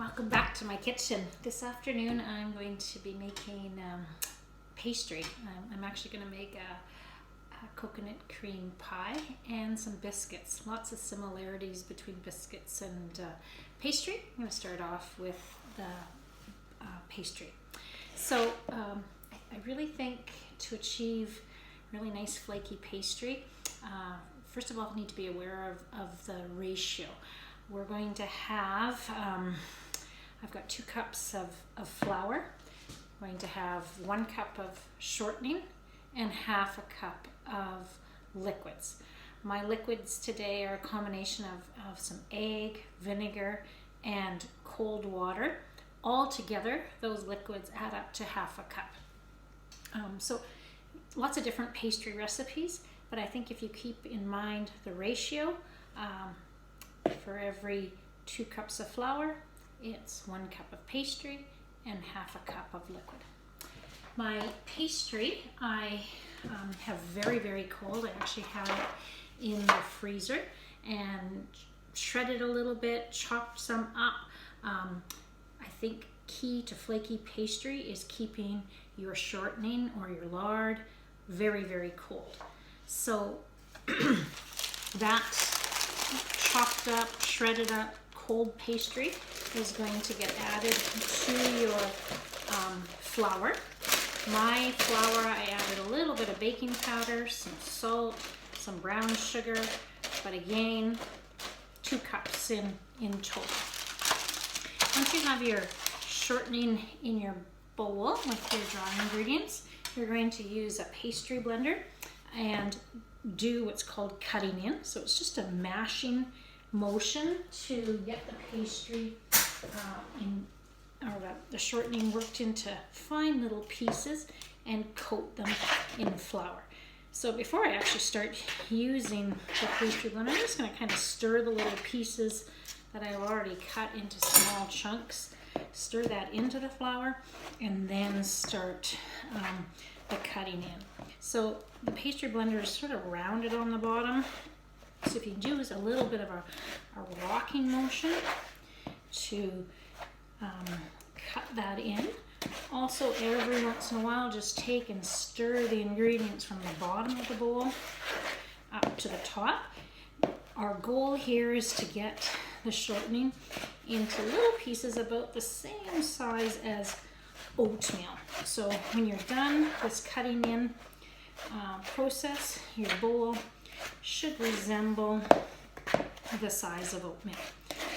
Welcome back to my kitchen. This afternoon I'm going to be making pastry. I'm actually going to make a coconut cream pie and some biscuits. Lots of similarities between biscuits and pastry. I'm going to start off with the pastry. So I really think to achieve really nice flaky pastry, first of all, you need to be aware of the ratio. We're going to have, I've got 2 cups of flour. I'm going to have 1 cup of shortening and half a cup of liquids. My liquids today are a combination of some egg, vinegar, and cold water. All together, those liquids add up to half a cup. So lots of different pastry recipes, but I think if you keep in mind the ratio, for every 2 cups of flour, it's 1 cup of pastry and half a cup of liquid. My pastry I have very, very cold. I actually have it in the freezer and shredded a little bit, chopped some up. I think key to flaky pastry is keeping your shortening or your lard very, very cold. So that chopped up, shredded up cold pastry is going to get added to your flour. My flour, I added a little bit of baking powder, some salt, some brown sugar, but again, 2 cups in total. Once you have your shortening in your bowl with your dry ingredients, you're going to use a pastry blender and do what's called cutting in. So it's just a mashing motion to get the pastry the shortening worked into fine little pieces and coat them in flour. So before I actually start using the pastry blender, I'm just going to kind of stir the little pieces that I've already cut into small chunks, stir that into the flour, and then start the cutting in. So the pastry blender is sort of rounded on the bottom. So if you do a little bit of a rocking motion to cut that in. Also, every once in a while, just take and stir the ingredients from the bottom of the bowl up to the top. Our goal here is to get the shortening into little pieces about the same size as oatmeal. So when you're done this cutting in process, your bowl should resemble the size of oatmeal.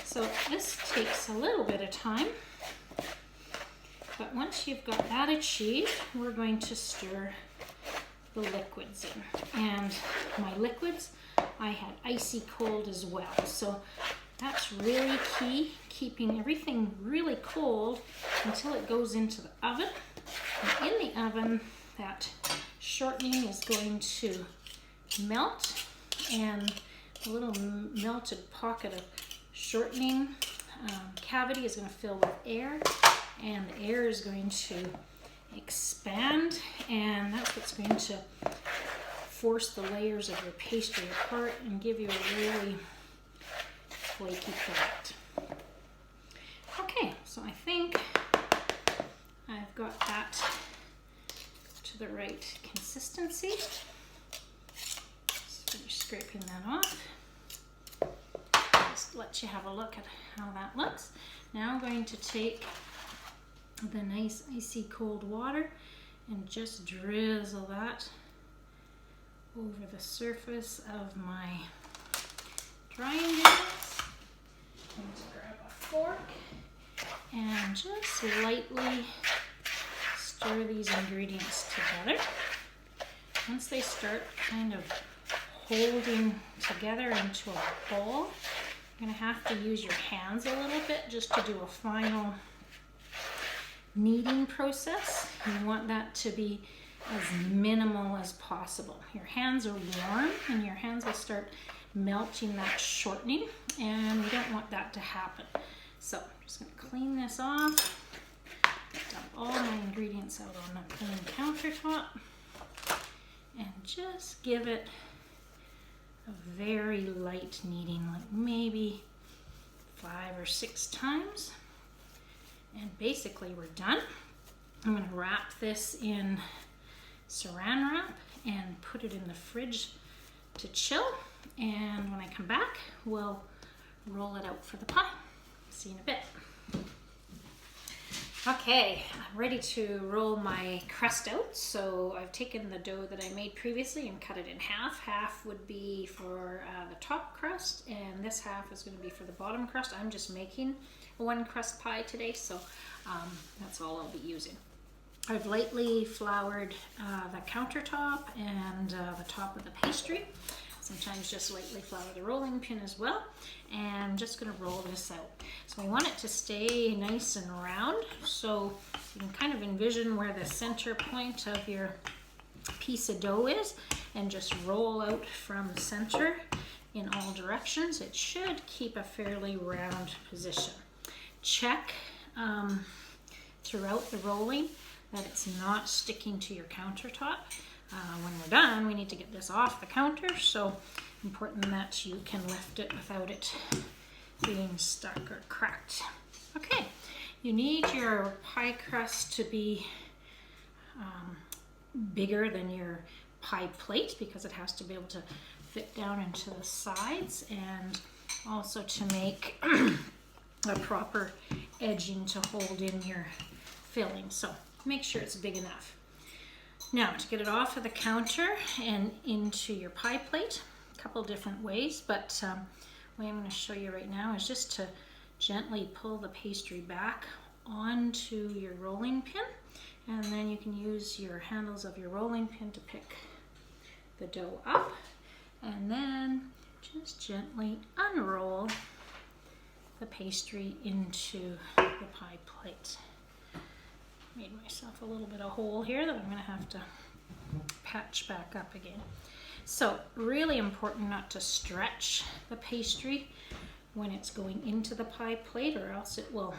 So this takes a little bit of time, but once you've got that achieved, we're going to stir the liquids in. And my liquids, I had icy cold as well. So that's really key, keeping everything really cold until it goes into the oven. And in the oven, that shortening is going to melt, and a little melted pocket of shortening cavity is going to fill with air, and the air is going to expand, and that's what's going to force the layers of your pastry apart and give you a really flaky product. Okay, so I think I've got that to the right consistency. So you're scraping that off. Just let you have a look at how that looks. Now I'm going to take the nice icy cold water and just drizzle that over the surface of my dry ingredients. I'm going to grab a fork and just lightly stir these ingredients together. Once they start kind of holding together into a bowl, you're going to have to use your hands a little bit just to do a final kneading process. You want that to be as minimal as possible. Your hands are warm and your hands will start melting that shortening, and we don't want that to happen. So I'm just going to clean this off, dump all my ingredients out on a clean countertop, and just give it a very light kneading, like maybe 5 or 6 times. And basically we're done. I'm going to wrap this in saran wrap and put it in the fridge to chill. And when I come back, we'll roll it out for the pie. See you in a bit. Okay, I'm ready to roll my crust out. So I've taken the dough that I made previously and cut it in half. Half would be for the top crust, and this half is going to be for the bottom crust. I'm just making a one crust pie today, so that's all I'll be using. I've lightly floured the countertop and the top of the pastry. Sometimes just lightly flour the rolling pin as well. And I'm just going to roll this out. So we want it to stay nice and round. So you can kind of envision where the center point of your piece of dough is and just roll out from center in all directions. It should keep a fairly round position. Check throughout the rolling that it's not sticking to your countertop. When we're done, we need to get this off the counter, so important that you can lift it without it being stuck or cracked. Okay, you need your pie crust to be bigger than your pie plate because it has to be able to fit down into the sides, and also to make a proper edging to hold in your filling. So make sure it's big enough. Now, to get it off of the counter and into your pie plate, a couple different ways, but the way I'm going to show you right now is just to gently pull the pastry back onto your rolling pin, and then you can use your handles of your rolling pin to pick the dough up, and then just gently unroll the pastry into the pie plate. Made myself a little bit of hole here that I'm going to have to patch back up again. So really important not to stretch the pastry when it's going into the pie plate, or else it will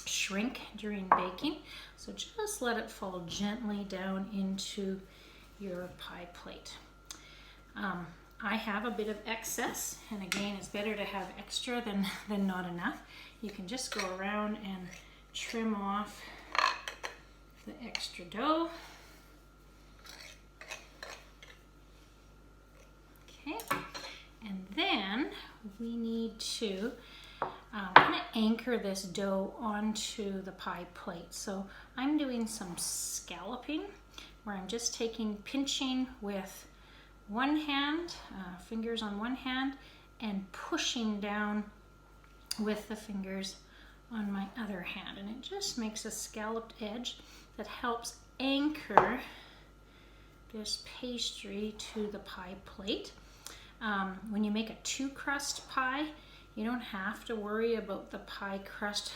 shrink during baking. So just let it fall gently down into your pie plate. I have a bit of excess, and again, it's better to have extra than not enough. You can just go around and trim off the extra dough. Okay, and then we need to kind of anchor this dough onto the pie plate. So I'm doing some scalloping where I'm just pinching with one hand, fingers on one hand, and pushing down with the fingers on my other hand, and it just makes a scalloped edge that helps anchor this pastry to the pie plate. When you make a two crust pie, you don't have to worry about the pie crust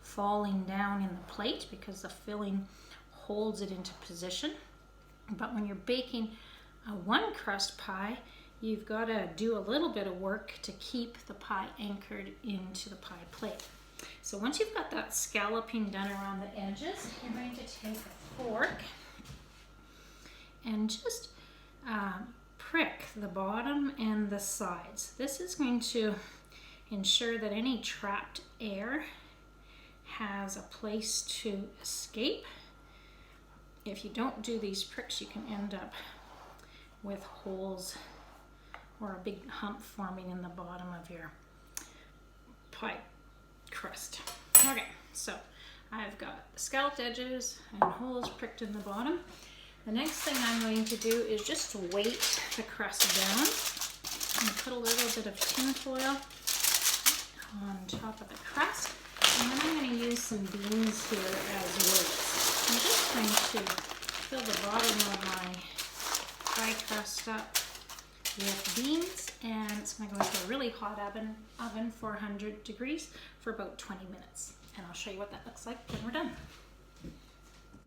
falling down in the plate because the filling holds it into position. But when you're baking a one crust pie, you've got to do a little bit of work to keep the pie anchored into the pie plate. So once you've got that scalloping done around the edges, you're going to take a fork and just prick the bottom and the sides. This is going to ensure that any trapped air has a place to escape. If you don't do these pricks, you can end up with holes or a big hump forming in the bottom of your pie crust. Okay, so I've got scalloped edges and holes pricked in the bottom. The next thing I'm going to do is just weight the crust down and put a little bit of tin foil on top of the crust, and then I'm going to use some beans here as weights. I'm just going to fill the bottom of my pie crust up with beans, and it's going to go into a really hot oven 400 degrees for about 20 minutes, and I'll show you what that looks like when we're done.